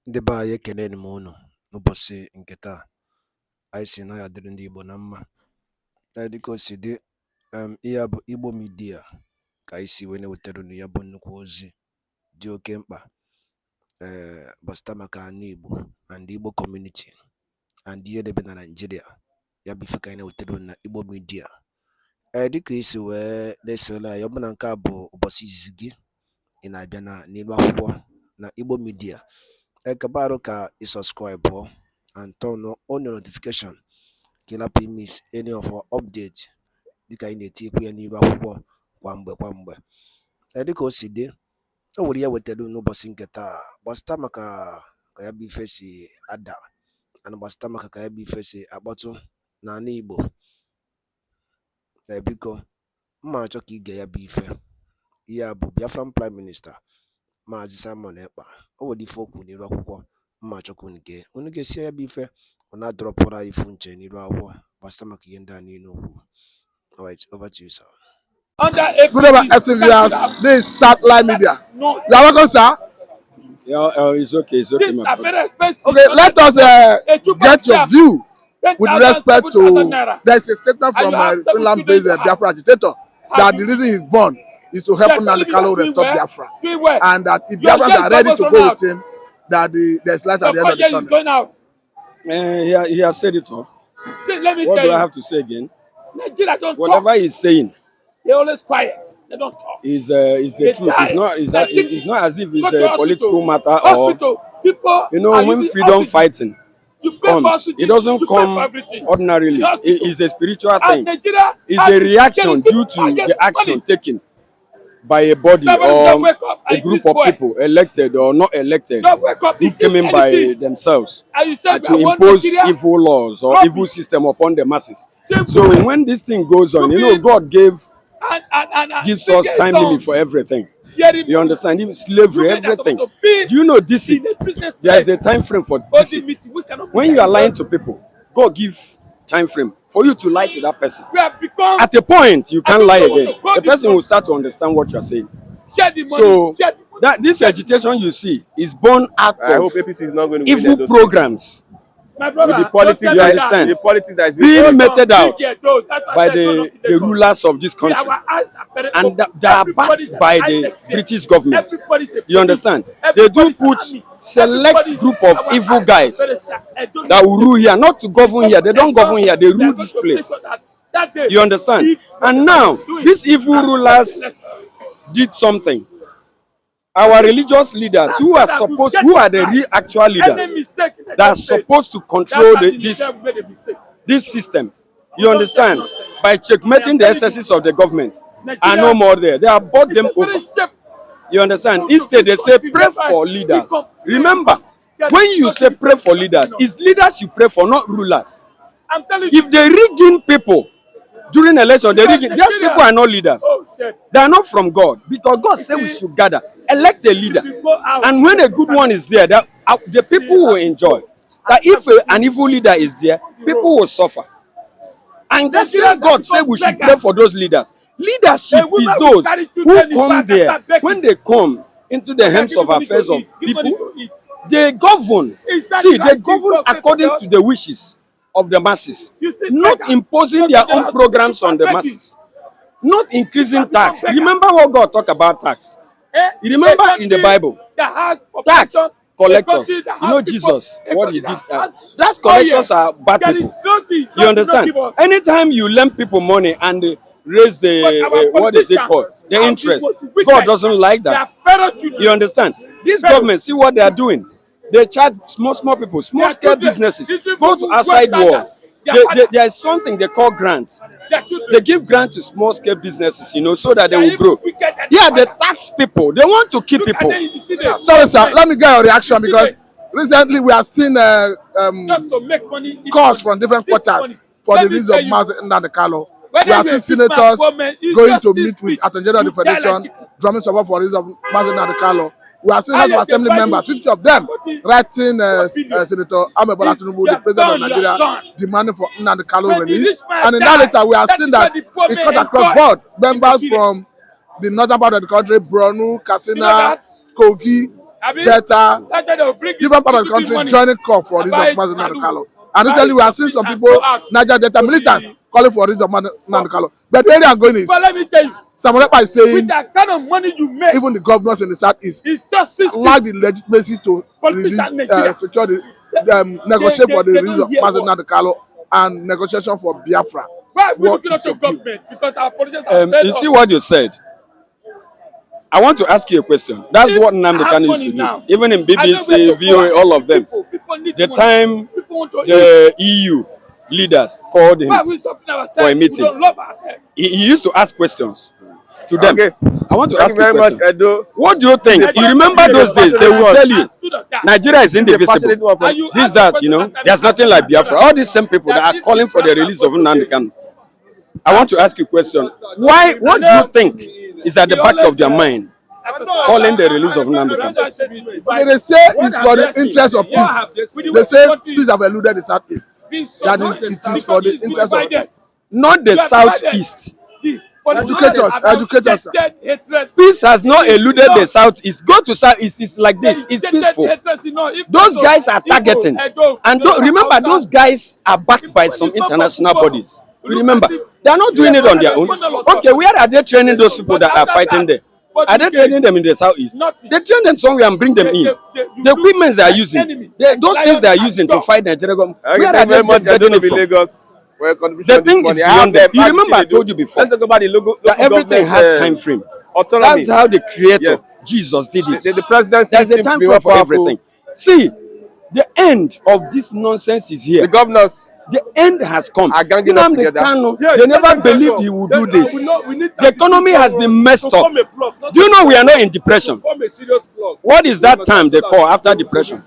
Ndị be anyị ekeneni m unu n'ụbọchị nke taa. Anyị sị na ya dịrị ndị Igbo na mma. Dịka o si dị, ihe a bụ Igbo Media ka anyị si wee na-ewetara unu ya bụ nnukwu ozi dị oke mkpa gbasịta maka ana Igbo and Igbo community and ihe debe na Nigeria. Ya bụ ife ka anyị na-ewetara unu na Igbo Media. Dịka isi wee na-esole anyị, ọ bụ na nke a bụ ụbọchị izizi gị ị na-abịa n'ilu akwụkwọ na Igbo Media, kabaru ka subscribe and turn on your notification ka ị miss any of our updates dịka anyị na-etikwu ya n'ilu akwụkwọ kwa mgbe. Dịka o si dị, o nwere ya wetara n'ụbọchị nke taa gbasịta maka ka ya bụ ife si ada and gbasịta maka ka ya bụ ife si akpọtụ n'ala Igbo. Biko mma achọ ka ige ya bụ ife. Ihe a bụ Biafran Prime Minister Maazị Simon Ekpa. O nwere ife okwu n'ilu akwụkwọ mma achọ ka unu ga-esi ya bụ ife ọ na-adọrọpụrụ anyị ifu nche n'ilu akwụkwọ gbasịta maka ihe ndị a niile okwu. Alright, over to you, sir. Good evening, SCVS. This is Satellite Media. You are welcome, sir. Yeah, it's okay. It's okay. Okay, let us get your view with respect to. There's a statement from Finland-based Biafran agitator that the reason he's born is to help Nnamdi restore Biafra, and that if Biafrans are ready to go with him, that there's light at the end of the tunnel. He has said it all. See, let me What tell do you, I have to say again? Nigeria don't Whatever talk. he's saying They're always quiet. They don't talk. is the They truth. die. It's not as if Go it's to a political matter or hospital. People you know are when using freedom hospital. fighting You pay for comes, hospital, it doesn't you pay for come everything. ordinarily. The hospital. It's a spiritual And thing. Nigeria It's has a reaction jealousy due to against the action money. taken by a body Somebody just or wake up a and group this of boy. people, elected or not elected, Just wake up. who He came in by anything. themselves And you say, to I want impose Nigeria. evil laws or Rubbish. evil system upon the masses. Simple. So when this thing goes on, you know, Stupid. God And gives us time limit for everything. You understand? Even slavery, everything. Do you know this? There is a time frame for this. When you are lying to people, God give time frame for you to lie to that person. We have become. At a point, you can't lie know what again. to call The this person one. will start to understand what you are saying. Share the money. So Share the money. that this agitation you see is born out I hope of APC is not going to evil win programs. My brother, with the politics, you understand? the politics that is Being being meted out by by the rulers of this country, and they are backed by the British government. You understand? They do put select group of evil guys that will rule here, not to govern here. They don't govern here. They rule this place. You understand? And now these evil rulers did something. Our religious leaders, who are the actual leaders that are supposed to control this system, you understand, by checkmating the excesses of the government, are no more there. They have bought them over. You understand? Instead, they say pray for leaders. Remember, when you say pray for leaders, it's leaders you pray for, not rulers. I'm telling you, If they rig in people during election, these people are not leaders. They are not from God, because God said we should gather, elect a leader, and when a good one is there, the people will enjoy. That if an evil leader is there, people will suffer. And that's why God said we should pray for those leaders. Leadership is those who come there. When they come into the hands of affairs of people, they govern. See, they govern according to the wishes of the masses, not imposing their own programs on the masses, not increasing tax. Remember what God talked about tax? You remember in the Bible, tax collectors. You know Jesus, what he did. Tax collectors are bad people. You understand? Anytime you lend people money and raise the what is it called? The interest. God doesn't like that. You understand? This government, see what they are doing. They charge small people, small scale businesses. Go to outside world. There is something they call grants. They give grants to small scale businesses, you know, so that they will grow. Yeah, they tax people. They want to keep people. Sorry, sir. Let me get your reaction, because recently we have seen calls from different quarters for the release of Mazi Nnamdi. We have seen senators going to meet with Attorney General of the Federation, drumming support for the release of Mazi Nnamdi. We have seen House of Assembly members, 50 of them, writing Senator Ahmed Bola Tinubu, the president of Nigeria, demanding for Nnamdi release. And in that letter, we have seen that it cut across board members from the northern part of the country, Borno, Katsina, Kogi, Delta, different part of the country joining call for release of Mazi Nnamdi Kanu. And recently we are seeing some people, Niger Delta militants, calling for release of Mazi Nnamdi Kanu. But where they are going is, But let me tell you, Samuel is saying, with the kind of money you make, even the governors in the southeast it's just lack the legitimacy to release, secure the negotiate for the release of Mazi Nnamdi Kanu and negotiation for Biafran. why are we What looking is at the your view? government? Because our politicians are You see what you said. I want to ask you a question. That's If what Nnamdi I have Kanu used money to do. now, Even in I know where BBC, to VOA, go. all of them. People need The money. time People want to eat. the EU leaders called Why are him we stopping ourselves? for a We meeting, don't love ourselves. he used to ask questions to them. Okay. I want to Thank ask you you a very much, question. Edo. What do you think? Edo, You remember those days, they will tell you Nigeria is This is a indivisible. fascinating one from This, that, you know, there's nothing like Biafra. All these same people that are calling for the release of Nnamdi Kanu. I want to ask you a question. Why? What do you think is at the back of their mind calling the release of Nnamdi Kanu? Okay, they say it's for the interest of peace. They say peace have eluded the southeast. That is, it is for the interest of peace. Not the southeast. Educate us. Peace has not eluded the southeast. Go to southeast, it's like this. It's peaceful. Those guys are targeting. And remember, those guys are backed by some international bodies. You remember, they are not doing it on their own. Okay, where are they training those people that are fighting there? Are they training them in the southeast? They train them somewhere and bring them in. The equipment they are using, those things they are using to fight Nigeria, where are they getting it from? The thing is beyond them. You remember I told you before Let's talk about the logo that everything has time frame. autonomy. That's how the creator, Yes. Jesus, did it. The presidency There's a seems time to be frame more for powerful. everything. See, the end of this nonsense is here. The governors The end has come. are ganging up Nnamdi together. Kanu, they never believed he would do this. The economy has been messed up. Do you know we are not in depression? What is that time they call after depression?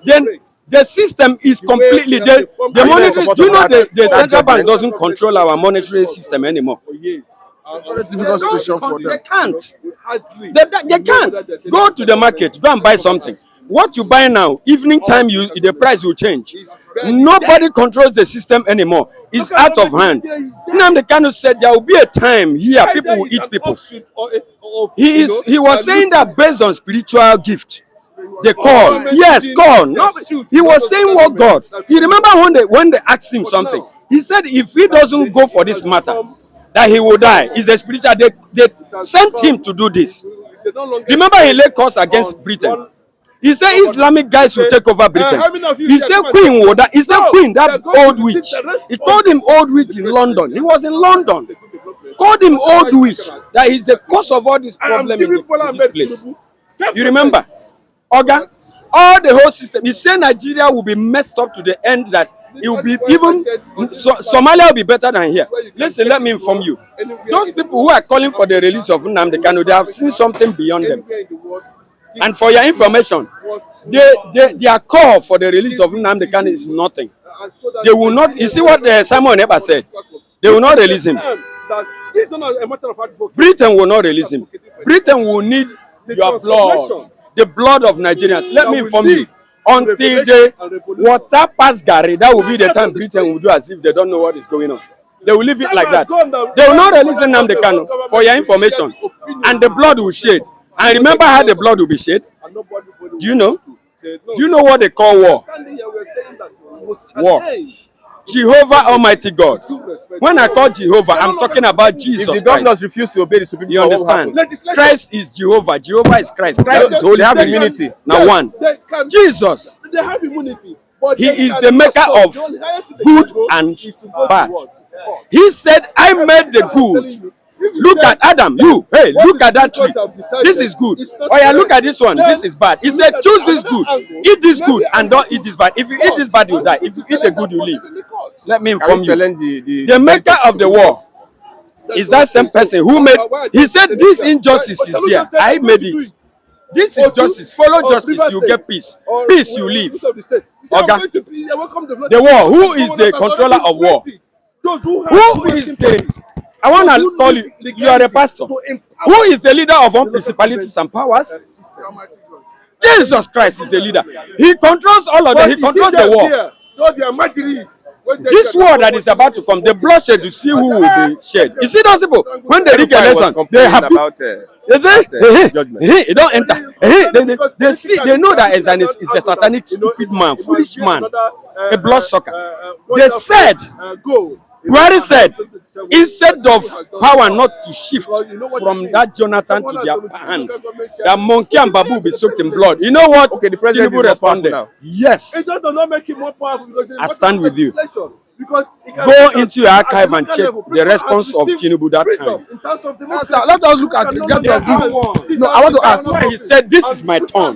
Then the system is completely the monetary. Do you know the central bank doesn't control our monetary system anymore? Very difficult situation for them. They can't. They can't. Go to the market, go and buy something. What you buy now, evening time, the price will change. Nobody controls the system anymore. It's out of hand. Nnamdi Kanu said there will be a time here people will eat people. He was saying that based on spiritual gift. They call. Yes, call. No, he was saying what God. You remember when they asked him something? He said if he doesn't go for this matter, that he will die. It's a spiritual. They sent him to do this. Remember he laid curse against Britain. He said Islamic guys will take over Britain. He said Queen will die. He said Queen, that old witch. He called him old witch in London. He was in London. Called him old witch. That is the cause of all this problem in this place. You remember? Oga, all the whole system. He said Nigeria will be messed up to the end that it will be even Somalia will be better than here. Listen, let me inform you. Those people who are calling for the release of Nnamdi Kanu, they have seen something beyond them. And for your information, their call for the release of Nnamdi Kanu is nothing. They will not. You see what Simon Eber said? They will not release him. Britain will not release him. Britain will need your blood, the blood of Nigerians. Let me inform you. Until the water pass Gary, that will be the time Britain will do as if they don't know what is going on. They will leave it like that. They will not release Nnamdi Kanu, for your information. And the blood will shed. And remember how the blood will be shed? Do you know? Do you know what they call war? War. Jehovah Almighty God. When I call Jehovah, I'm talking about Jesus If the Christ. governors refuse to obey the Supreme You Court, what will understand? happen? Christ is Jehovah. Jehovah is Christ. Christ is Holy They have Spirit. immunity. Now one. Jesus. They have immunity. He is the maker of good and bad. He said, I made the good. Look at Adam, you. Hey, look at that tree. This is good. Oh yeah, look at this one. This is bad. He said, choose this good. Eat this good and don't eat this bad. If you eat this bad, you die. If you eat the good, you live. Let me inform you. The maker of the war is that same person who made. He said, this injustice is there. I made it. This is justice. Follow justice, you get peace. Peace, you live. Okay. The war. Who is the controller of war? Who is the? I want to call you. You are a pastor. Who is the leader of all principalities and powers? Jesus Christ is the leader. He controls all of them. He controls the war. This war that is about to come, the bloodshed, you see who will be shed. You see those people, when they rig election, they happy. About, You see, judgment. it don't enter. They see, they know that is a satanic, stupid man, foolish man, a bloodsucker. They said, Buhari said, instead of power not to shift from that Jonathan to their hand, that monkey and babu will be soaked in blood. You know what? Okay, the president Tinubu responded. Yes, It does not make it more powerful because I stand with you. Because Go into your archive and check the response of Tinubu that time. Let us look at the gender of view. No, I want to ask. That's why he said, this is my turn.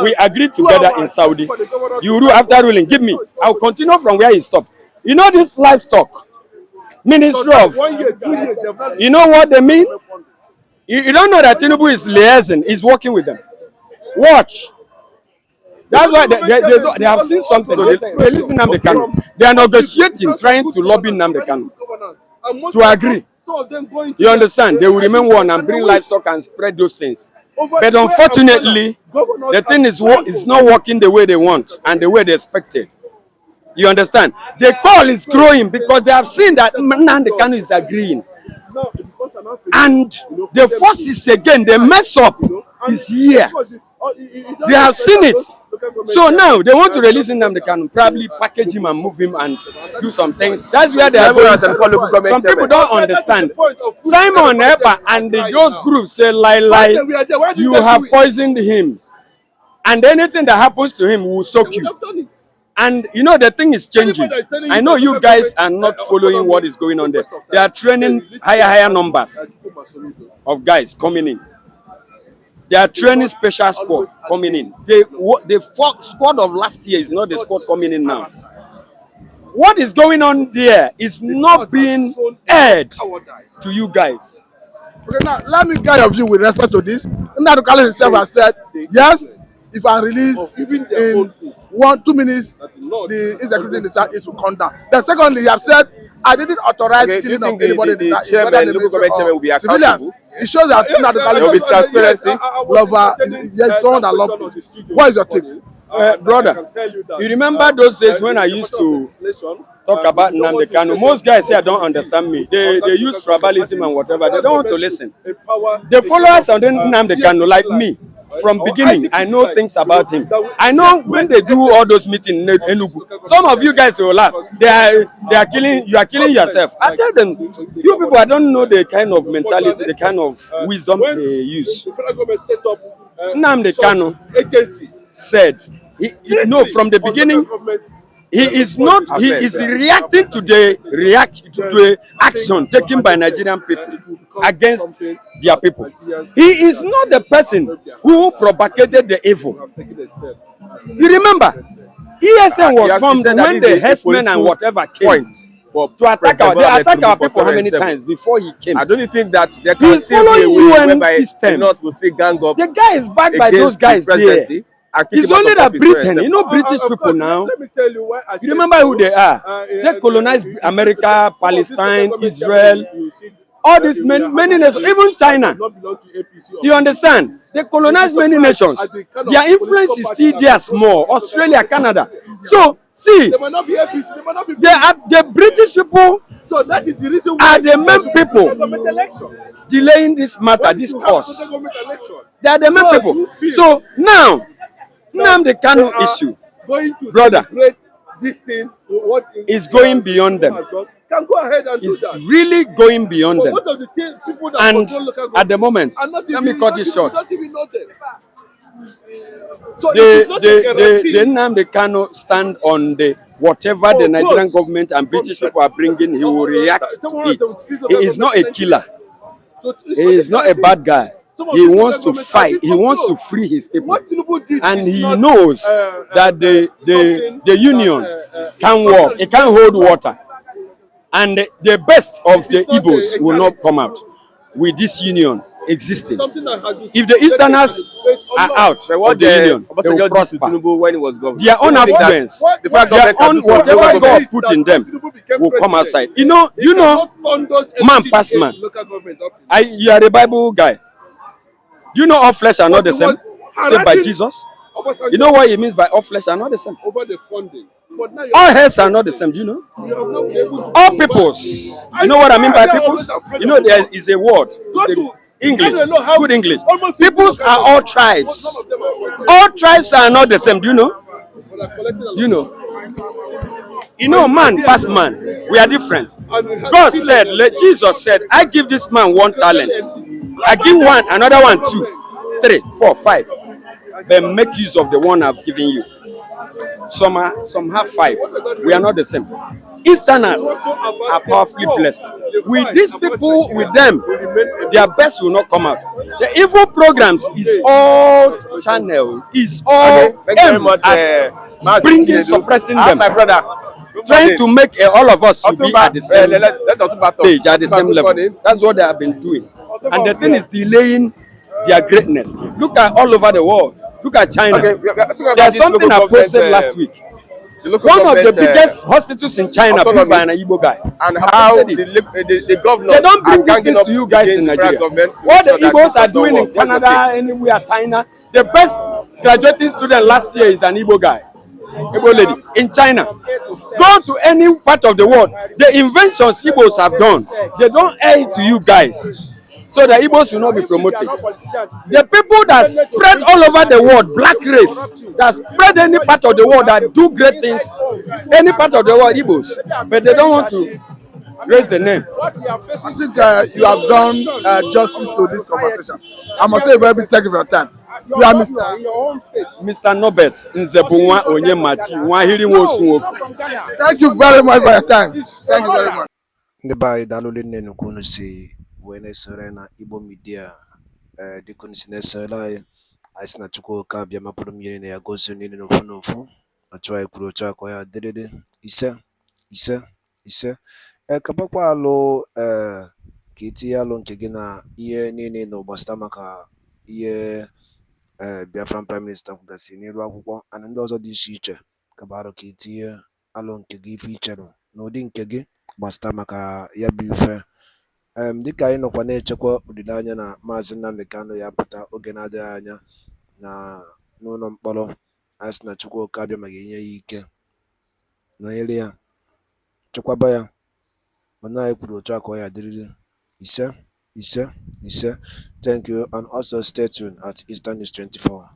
We agreed together in Saudi. You rule after ruling. Give me. I'll continue from where he stopped. You know this livestock ministry of, you know what they mean? You don't know that Tinubu is liaison, is working with them. Watch. That's why they have seen something. They listen to Nnamdi Kanu. They are negotiating, trying to lobby Nnamdi Kanu to agree. You understand? They will remain one and bring livestock and spread those things. But unfortunately, the thing is not working the way they want and the way they expected. You understand? The call is growing because they have seen that Nnamdi Kanu is agreeing. And the forces again, they mess up is here. They have seen it. So now they want to release Nnamdi Kanu, probably package him and move him and do some things. That's where they are going. Some people don't understand. Simon Epa and those groups say, lie, you have poisoned him. And anything that happens to him will soak you. And you know the thing is changing. I know you guys are not following what is going on there. They are training higher numbers of guys coming in. They are training special squad coming in. The squad of last year is not the squad coming in now. What is going on there is not being aired to you guys. Okay, now let me get your view with respect to this. Nnamdi Kanu himself has said, yes, if I release in 1-2 minutes, the insecurity in the south is to come down. Then secondly, he has said, I didn't authorize killing of anybody in the south, whether the military or civilians. It shows that Nnamdi Kanu is transparency, lover, is someone that loves peace. What is your take? Brother, you remember those days when I used to talk about Nnamdi Kanu? Most guys here don't understand me. They use tribalism and whatever. They don't want to listen. The followers of Nnamdi Kanu, like me, from beginning, I know things about him. I know when they do all those meetings in Enugu. Some of you guys will laugh. You are killing yourself. I tell them, you people, I don't know the kind of mentality, the kind of wisdom they use. Nnamdi Kanu said, from the beginning, he is reacting to the action taken by Nigerian people against their people. He is not the person who propagated the evil. You remember, ESN was formed when the herdsmen and whatever came to attack our people how many times before he came. I don't think that they can He's following UN system. The guy is backed by those guys there. It's only that Britain, you know British people now. Let me tell you why I You remember who they are? They colonized America, Palestine, Israel, all these many nations, even China. You understand? They colonized many nations. Their influence is still there small. Australia, Canada. So, see, the British people so that is the reason why are the main people delaying this matter, this cause. They are the main people. So, now, Nnamdi Kanu issue, brother, this thing, is going beyond them. Can go ahead and It's do that. really going beyond them. What of the people that And control local at the moment, let me cut it short. Don't even know them. So The Nnamdi Kanu stand on the whatever the Nigerian government and British people are bringing, he will react to it. He is not a killer. He is not a bad guy. He wants to fight. He wants to free his people. And he knows that the union can work. It can hold water. And the best of the Igbos will not come out with this union existing. If the Easterners are out of the union, they will prosper. Their own affluence, their own whatever God put in them will come outside. You know, man past man. You are a Bible guy. Do you know all flesh are not the same? Saved by Jesus. You know what he means by all flesh are not the same. Over the funding. But now All heads are not the same, do you know? you have not been able to All peoples. You know what I mean by peoples? You know there is a word. go It's to a English. Ghana alone have Good English. almost Peoples are all tribes. None of them are affected. All tribes are not the same, do you know? But they're collecting a lot. You know. You know, man past man, we are different. And it has God still said, Jesus said, I give this man 1 talent. I give one, another one 2, 3, 4, 5. Then make use of the one I've given you. Some have 5. We are not the same. Easterners are powerfully blessed. With these people, with them, their best will not come out. The evil programs is all channel, is all Okay, thank you very aimed much. at bringing, suppressing them, My brother. trying to make all of us to be at the same Let Otumba talk. stage, at the Otumba, same good level. morning. That's what they have been doing. And the thing is delaying their greatness. Look at all over the world. Look at China. Okay, we are talking about There's this something local I posted government, last week. the local One of the government, biggest hospitals in China built by an Igbo guy. and I how posted it. the governors They don't bring are these ganging things up to you guys against in the federal Nigeria. government to What make the sure that Igbos this are does not doing in work. What's your Canada, take? anywhere, China, the best graduating student last year is an Igbo guy. Igbo lady in China. Go to any part of the world. The inventions Igbos have done, they don't air it to you guys. So the Igbos will not be promoted. The people that spread all over the world, black race, that spread any part of the world, that do great things, any part of the world, Igbos, but they don't want to raise the name. I think you have done justice to this conversation. I must say a very big thank you for your time. You are Mr. Norbert Nzebunwa Onyemachi, Nwahiri Nwosunwoke. Thank you very much for your time. Thank you very much. Ndị be anyị daalụ nne nnukwu unu si wee na-esore na Igbo Media dịka unu si na-esore anyị sị na Chukwuka abịa mapụrụ mmiri na ya gozie niile n'ofu n'ofu otu anyị kwuru otu akọ ya dịrịrị ise ise kabakwa alụ ka itinye alụ nke gị na ihe niile na ụgbasịta maka ihe Biafran Prime Minister kwugasị n'elu akwụkwọ ana ndị ọzọ dị iche iche kabarụ ka itinye alụ nke gị ife ichere n'ụdị nke gị gbasịta maka ya bụ ife dịka anyị nọkwa na-echekwa olileanya na Maazị Nnamdi Kanu ya pụta oge na-adịghị anya na n'ụlọ mkpọrọ. Anyị sị na Chukwuka abịa maka inye ya ike nọnyere ya chekwaba ya mana anyị kwuru otu aka ọ ya dịrịrị ise. Thank you and also stay tuned at Eastern News 24.